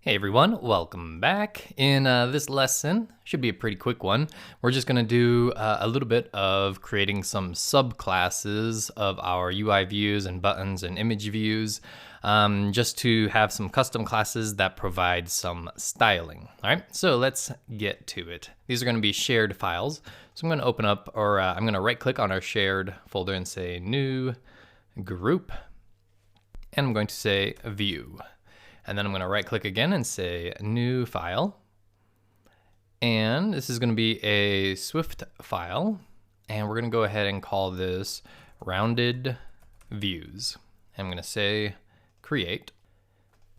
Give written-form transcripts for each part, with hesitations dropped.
Hey everyone, welcome back. In this lesson, should be a pretty quick one, we're just going to do a little bit of creating some subclasses of our UI views and buttons and image views, just to have some custom classes that provide some styling. All right, so let's get to it. These are going to be shared files. So I'm going to open up, or I'm going to right click on our shared folder and say new group, and I'm going to say view. And then I'm going to right click again and say new file. And this is going to be a Swift file. And we're going to go ahead and call this rounded views. I'm going to say create.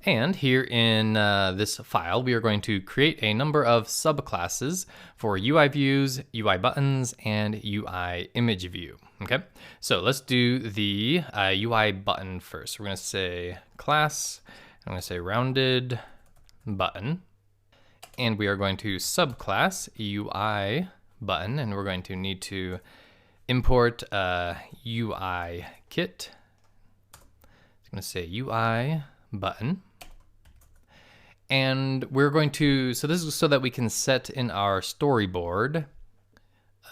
And here in this file, we are going to create a number of subclasses for UI views, UI buttons, and UI image view. Okay, so let's do the UI button first. We're going to say class. I'm going to say rounded button, and we are going to subclass UI button, and we're going to need to import UI kit. I'm going to say UI button, and we're going to, so this is so that we can set in our storyboard,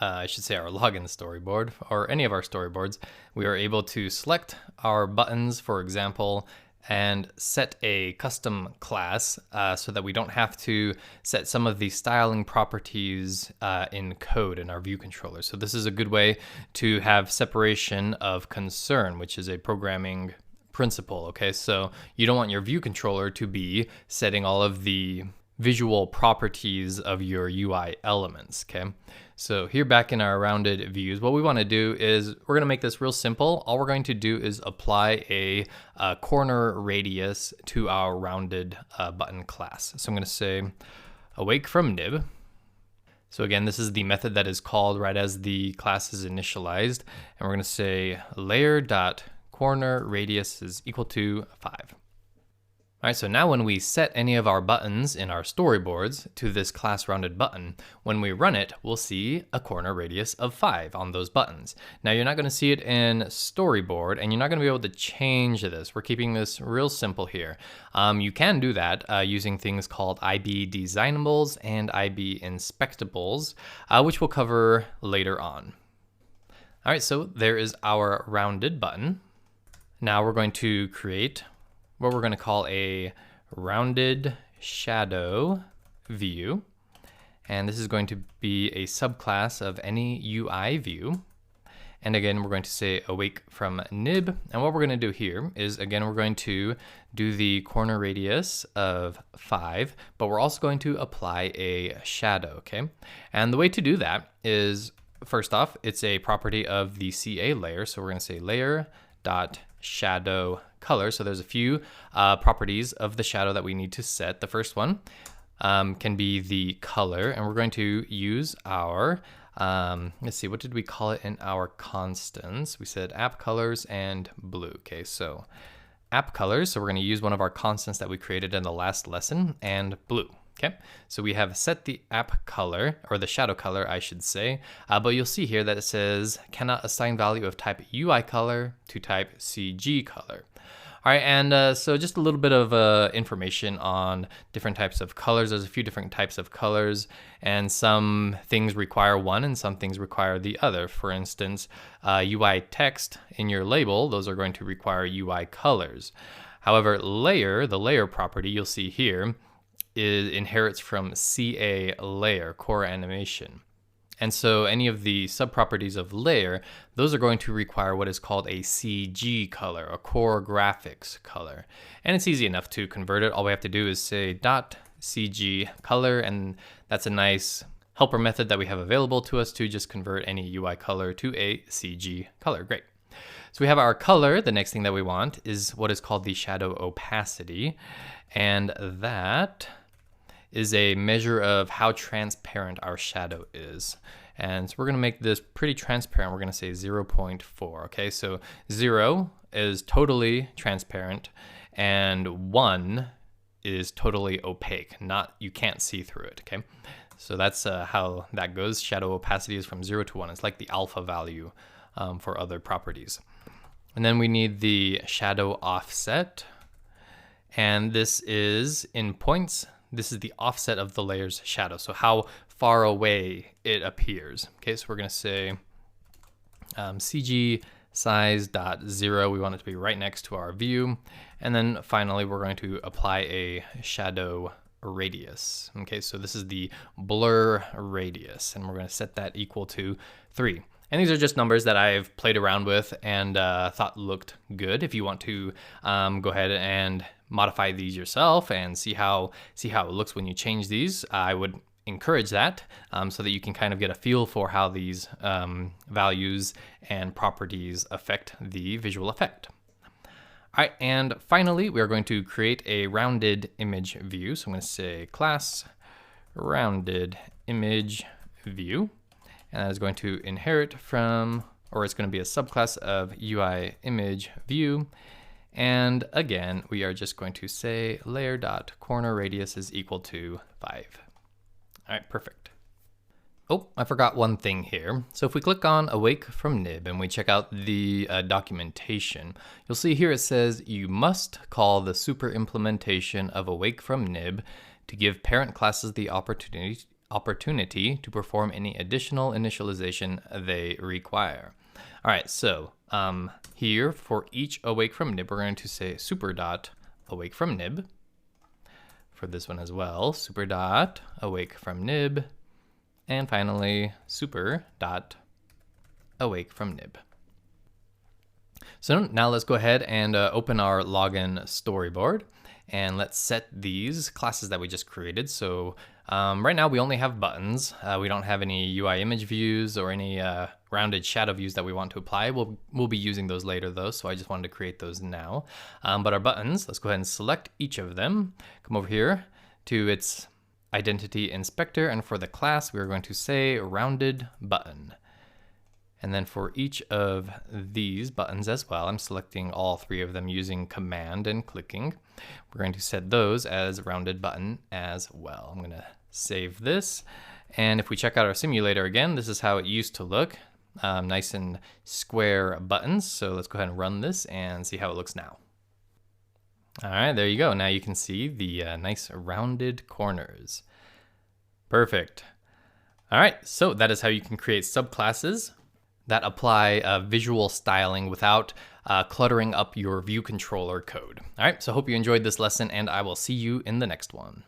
I should say our login storyboard, or any of our storyboards, we are able to select our buttons, for example, and set a custom class so that we don't have to set some of the styling properties in code in our view controller. So this is a good way to have separation of concern, which is a programming principle. Okay, so you don't want your view controller to be setting all of the visual properties of your UI elements. Okay, so here back in our rounded views, what we want to do is we're going to make this real simple. All we're going to do is apply a corner radius to our rounded button class. So I'm going to say awake from nib. So again, this is the method that is called right as the class is initialized, and we're going to say layer.corner radius is equal to 5. All right, so now when we set any of our buttons in our storyboards to this class rounded button, when we run it, we'll see a corner radius of 5 on those buttons. Now you're not going to see it in storyboard, and you're not going to be able to change this. We're keeping this real simple here. You can do that using things called IB designables and IB inspectables, which we'll cover later on. All right, so there is our rounded button. Now we're going to create what we're going to call a rounded shadow view. And this is going to be a subclass of any UI view. And again, we're going to say awake from nib. And what we're going to do here is, again, we're going to do the corner radius of 5, but we're also going to apply a shadow, okay? And the way to do that is, first off, it's a property of the CA layer. So we're going to say layer.shadow color. So there's a few properties of the shadow that we need to set. The first one can be the color, and we're going to use our, let's see, what did we call it in our constants? We said app colors and blue. Okay, so app colors. So we're going to use one of our constants that we created in the last lesson, and blue. Okay, so we have set the app color, or the shadow color, I should say, but you'll see here that it says cannot assign value of type UI color to type CG color. All right, and so just a little bit of information on different types of colors. There's a few different types of colors, and some things require one and some things require the other. For instance, UI text in your label, those are going to require UI colors. However, layer, the layer property you'll see here, inherits from CA layer, core animation. And so any of the subproperties of layer, those are going to require what is called a CG color, a core graphics color. And it's easy enough to convert it. All we have to do is say .cg color, and that's a nice helper method that we have available to us to just convert any UI color to a CG color. Great. So we have our color. The next thing that we want is what is called the shadow opacity, and that is a measure of how transparent our shadow is. And so we're going to make this pretty transparent. We're going to say 0.4. Okay, so 0 is totally transparent, and 1 is totally opaque. You can't see through it. Okay, so that's how that goes. Shadow opacity is from 0 to 1. It's like the alpha value for other properties. And then we need the shadow offset. And this is in points. This is the offset of the layer's shadow, so how far away it appears. Okay, so we're going to say CG size dot 0. We want it to be right next to our view. And then finally, we're going to apply a shadow radius. Okay, so this is the blur radius, and we're going to set that equal to 3. And these are just numbers that I've played around with and thought looked good. If you want to go ahead and modify these yourself and see how it looks when you change these, I would encourage that so that you can kind of get a feel for how these values and properties affect the visual effect. All right, and finally, we are going to create a rounded image view. So I'm going to say class rounded image view, and that is going to inherit from, or it's going to be a subclass of UI image view. And again, we are just going to say layer.corner radius is equal to 5. All right, perfect. Oh, I forgot one thing here. So if we click on Awake from Nib and we check out the documentation, you'll see here it says you must call the super implementation of Awake from Nib to give parent classes the opportunity to perform any additional initialization they require. All right, so here for each Awake from Nib, we're going to say super dot awake from nib. For this one as well, super dot awake from nib. And finally, super dot awake from nib. So now let's go ahead and open our login storyboard, and let's set these classes that we just created. So right now we only have buttons. We don't have any UI image views or any rounded shadow views that we want to apply. We'll be using those later though, so I just wanted to create those now. But our buttons, let's go ahead and select each of them. Come over here to its identity inspector, and for the class, we're going to say rounded button. And then for each of these buttons as well, I'm selecting all 3 of them using command and clicking. We're going to set those as rounded button as well. I'm going to save this. And if we check out our simulator again, this is how it used to look. Nice and square buttons. So let's go ahead and run this and see how it looks now. All right, there you go. Now you can see the nice rounded corners. Perfect. All right, so that is how you can create subclasses that apply visual styling without cluttering up your view controller code. All right, so hope you enjoyed this lesson, and I will see you in the next one.